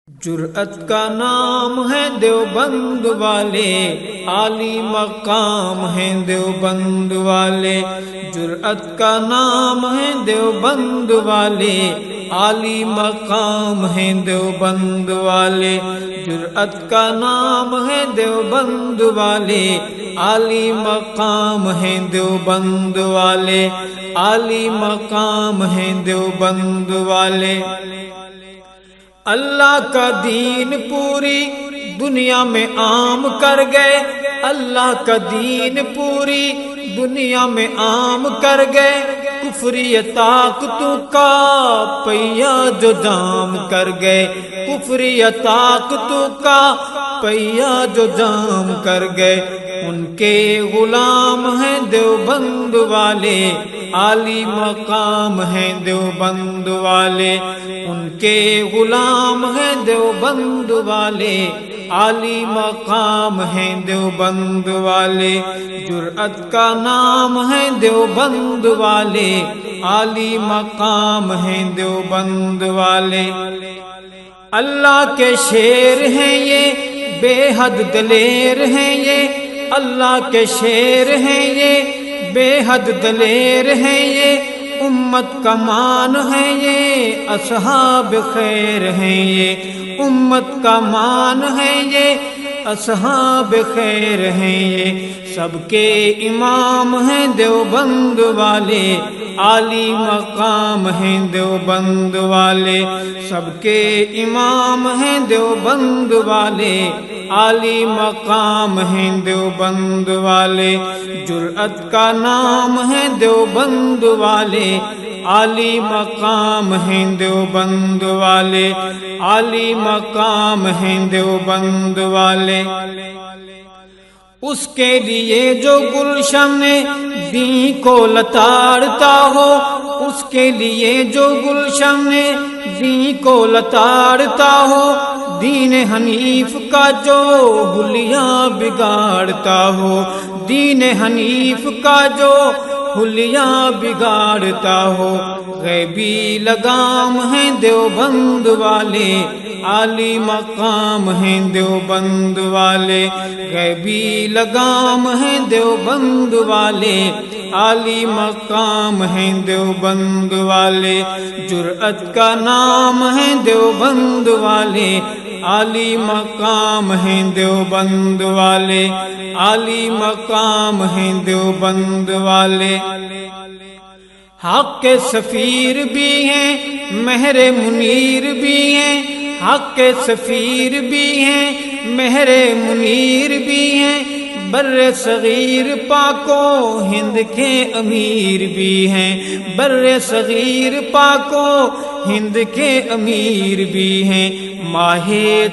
جرأت کا نام ہے دیوبند والے، عالی مقام ہیں دیوبند والے۔ جرأت کا نام ہے دیوبند والے، عالی مقام ہیں دیوبند والے۔ جرأت کا نام ہے دیوبند والے، عالی مقام ہیں دیوبند والے، عالی مقام ہیں دیوبند والے۔ اللہ کا دین پوری دنیا میں عام کر گئے، اللہ کا دین پوری دنیا میں عام کر گئے۔ کفری طاقتوں کا پہیا جو جام کر گئے، کفری طاقتوں کا پہیا جو جام کر گئے۔ ان کے غلام ہیں دیوبند والے، عالی مقام ہیں دیوبند والے۔ ان کے غلام ہیں دیوبند والے، عالی مقام ہیں دیوبند والے۔ جرأت کا نام ہے دیوبند والے، عالی مقام ہیں دیوبند والے۔ اللہ کے شیر ہیں یہ، بے حد دلیر ہیں یہ، اللہ کے شیر ہیں یہ، بے حد دلیر ہیں یہ۔ امت کا مان ہے یہ، اصحاب خیر ہیں یہ، امت کا مان ہے یہ، اصحاب خیر ہیں یہ۔ سب کے امام ہیں دیوبند والے، عالی مقام ہیں دیوبند والے۔ سب کے امام ہیں دیوبند والے، عالی مقام ہیں دیوبند والے۔ جرأت کا نام ہے دیوبند والے، عالی مقام ہیں دیوبند والے، عالی مقام ہیں دیوبند والے۔ اس کے لیے جو گلشن دین کو لتاڑتا ہو، اس کے لیے جو گلشن دین کو لتاڑتا ہو، دین حنیف کا جو حلیہ بگاڑتا ہو، دین حنیف کا جو حلیہ بگاڑتا ہو۔ غیبی لگام ہیں دیوبند والے، عالی مقام ہیں دیوبند والے۔ غیبی لگام ہیں دیوبند والے، عالی مقام ہیں دیوبند والے۔ جرأت کا نام ہے دیوبند والے، عالی مقام ہیں دیوبند والے، عالی مقام ہیں دیوبند والے۔ حق کے سفیر بھی ہیں، مہر منیر بھی ہیں، حق کے سفیر بھی ہیں، مہر منیر بھی ہیں۔ بر صغیر پاک و ہند کے امیر بھی ہیں، بر صغیر پاک و ہند کے امیر بھی ہیں۔ ماہ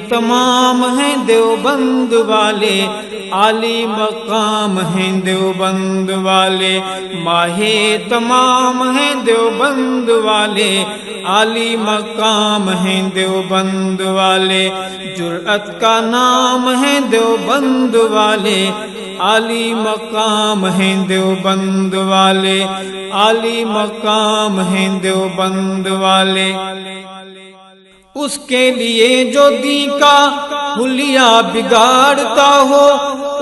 تمام ہیں دیوبند والے، عالی مقام ہیں دیوبند والے۔ ماہ تمام ہیں دیوبند والے، عالی مقام ہیں دیوبند والے۔ جرأت کا نام ہے دیوبند والے، عالی مقام ہیں دیوبند والے، عالی مقام ہیں دیوبند والے۔ اس کے لیے جو دین کا حلیہ بگاڑتا ہو،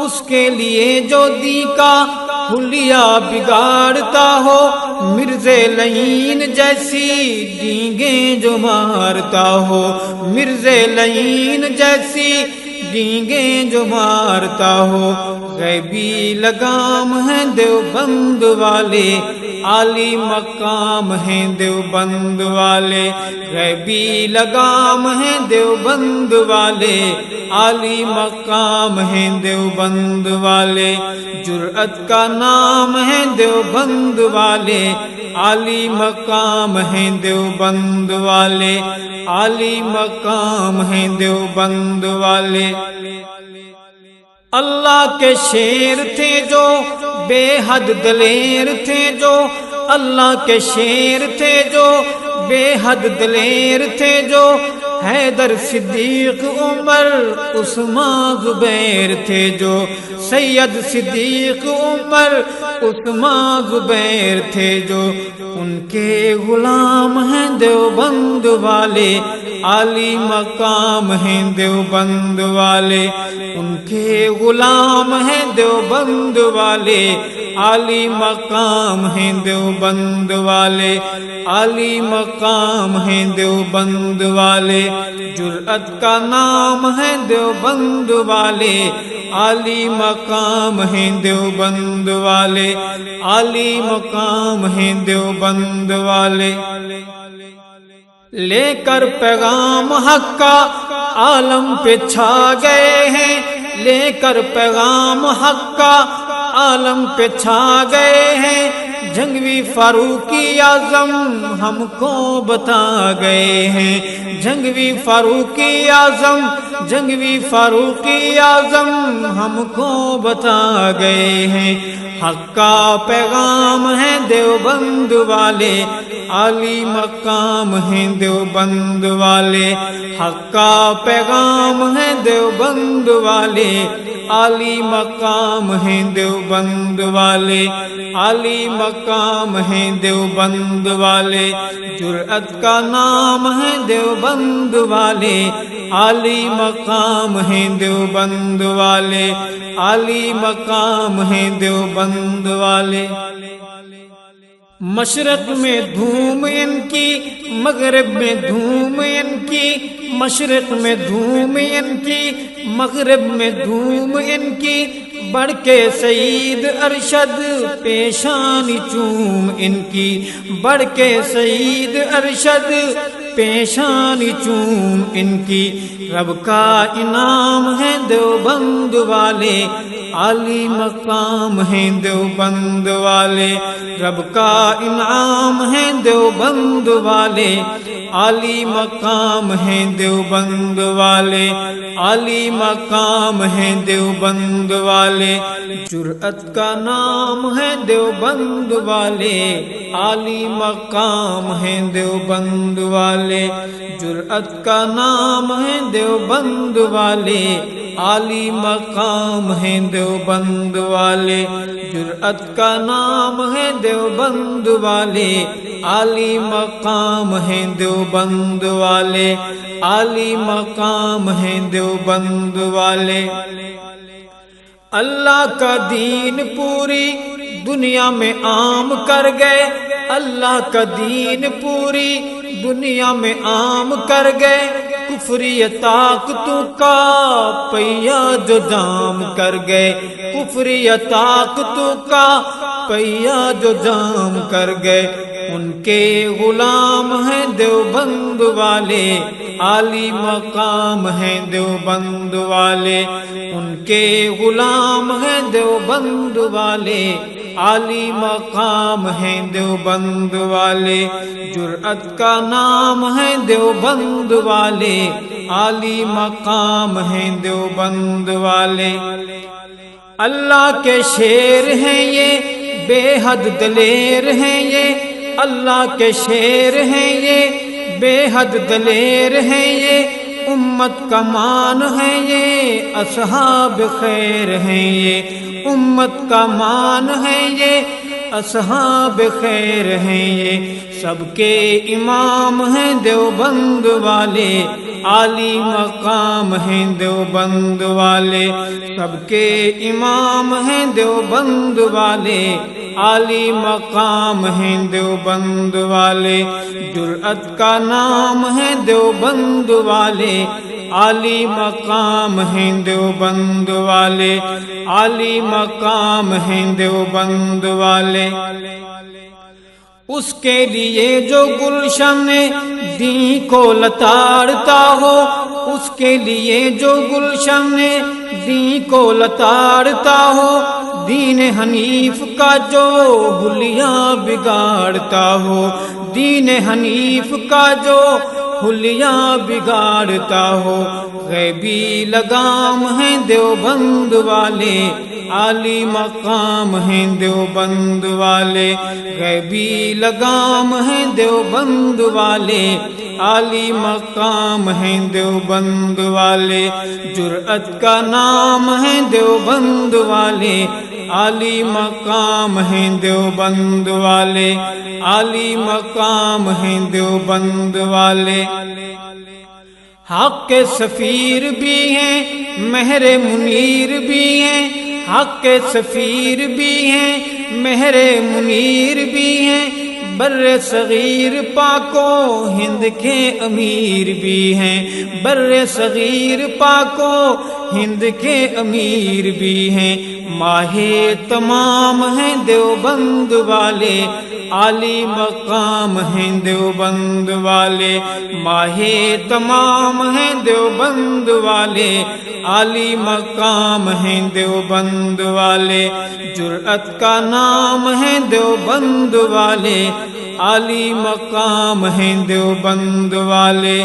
اس کے لیے جو دین کا حلیہ بگاڑتا ہو، مرزا لعین جیسی ڈینگیں جو مارتا ہو، مرزا لعین جیسی ڈینگیں جو مارتا ہو۔ غیبی لگام ہیں دیوبند والے، عالی مقام ہیں دیوبند والے۔ غیبی لگام ہیں دیوبند والے، عالی مقام ہیں دیوبند والے۔ جرأت کا نام ہے دیوبند والے، عالی مقام ہیں دیوبند والے، عالی مقام ہیں دیوبند والے۔ اللہ کے شیر تھے جو، بے حد دلیر تھے جو، اللہ کے شیر تھے جو، بے حد دلیر تھے جو۔ حیدر صدیق عمر عثمان زبیر تھے جو، سید صدیق عمر عثمان زبیر تھے جو ان کے غلام ہیں دیوبند والے، عالی مقام ہیں دیوبند والے، ان کے غلام ہیں دیوبند والے، عالی مقام ہیں دیوبند والے، عالی مقام ہیں دیوبند والے، جرأت کا نام ہے دیوبند والے، عالی مقام ہیں دیوبند والے، عالی مقام ہیں دیوبند والے۔ لے کر پیغام حق کا عالم پہ چھا گئے ہیں، لے کر پیغام حق کا عالم پہ چھا گئے ہیں، جنگوی فاروقی اعظم ہم کو بتا گئے ہیں، جنگوی فاروقی اعظم، جنگوی فاروقی اعظم ہم کو بتا گئے ہیں، حق کا پیغام ہے دیوبند والے، عالی مقام ہیں دیوبند والے، حق کا پیغام ہے دیوبند والے، عالی مقام ہیں دیوبند والے، عالی مقام ہیں دیوبند والے، جرأت کا نام ہے دیوبند والے، عالی مقام ہیں دیوبند والے، عالی مقام ہیں دیوبند والے۔ مشرق میں دھوم ان کی، مغرب میں دھوم ان کی، مشرق میں دھوم ان کی، مغرب میں دھوم ان کی، بڑھ کے سعید ارشد پیشانی چوم ان کی، بڑھ کے سعید ارشد پیشانی چوم ان کی، رب کا انعام ہے دیوبند والے، عالی مقام ہیں دیوبند والے، رب کا انعام ہے دیوبند والے، عالی مقام ہیں دیوبند والے، عالی مقام ہیں دیوبند والے، جرأت کا نام ہے دیوبند والے، عالی مقام ہیں دیوبند والے، جرأت کا نام ہے دیوبند والے، عالی مقام ہیں دیوبند والے، جرأت کا نام ہے دیوبند والے، عالی مقام ہیں دیوبند والے، عالی مقام ہیں دیوبند والے۔ اللہ کا دین پوری دنیا میں عام کر گئے، اللہ کا دین پوری دنیا میں عام کر گئے، کفری طاقتوں کا پہیا جو جام کر گئے، کفری طاقتوں کا پہیا جو جام کر گئے، ان کے غلام ہیں دیوبند والے، عالی مقام ہیں دیوبند والے، ان کے غلام ہیں دیوبند والے، عالی مقام ہیں دیوبند والے، جرأت کا نام ہے دیوبند والے، عالی مقام ہیں دیوبند والے۔ اللہ کے شیر ہیں یہ، بے حد دلیر ہیں یہ، اللہ کے شیر ہیں یہ، بے حد دلیر ہیں یہ، امت کا مان ہے یہ، اصحاب خیر ہیں یہ، امت کا مان ہے یہ، اصحاب خیر ہیں یہ، سب کے امام ہیں دیوبند والے، عالی مقام ہیں دیوبند والے، سب کے امام ہیں دیوبند والے، عالی مقام ہیں دیوبند والے، جرأت کا نام ہے دیوبند والے، عالی مقام ہیں دیوبند والے، عالی مقام ہیں دیوبند والے۔ اس کے لیے جو گلشن دین کو لتاڑتا ہو، اس کے لیے جو گلشن دین کو لتاڑتا ہو، دین حنیف کا جو حلیہ بگاڑتا ہو، دین حنیف کا جو حلیہ بگاڑتا ہو، غیبی لگام ہیں دیوبند والے، عالی مقام ہیں دیوبند والے، غیبی لگام ہیں دیوبند والے، عالی مقام ہیں دیوبند والے، جرأت کا نام ہے دیوبند والے، عالی مقام ہیں دیوبند والے، عالی مقام ہیں دیوبند والے۔ حق کے سفیر بھی ہیں، مہر منیر بھی ہیں، حق کے سفیر بھی ہیں، مہر منیر بھی ہیں، بر صغیر پاک و ہند کے امیر بھی ہیں، بر صغیر پاک و ہند کے امیر بھی ہیں۔ ماہ تمام ہیں دیوبند والے، عالی مقام ہیں دیوبند والے، ماہ تمام ہیں دیوبند والے، عالی مقام ہیں دیوبند والے۔ جرأت کا نام ہے دیوبند والے، عالی مقام ہیں دیوبند والے۔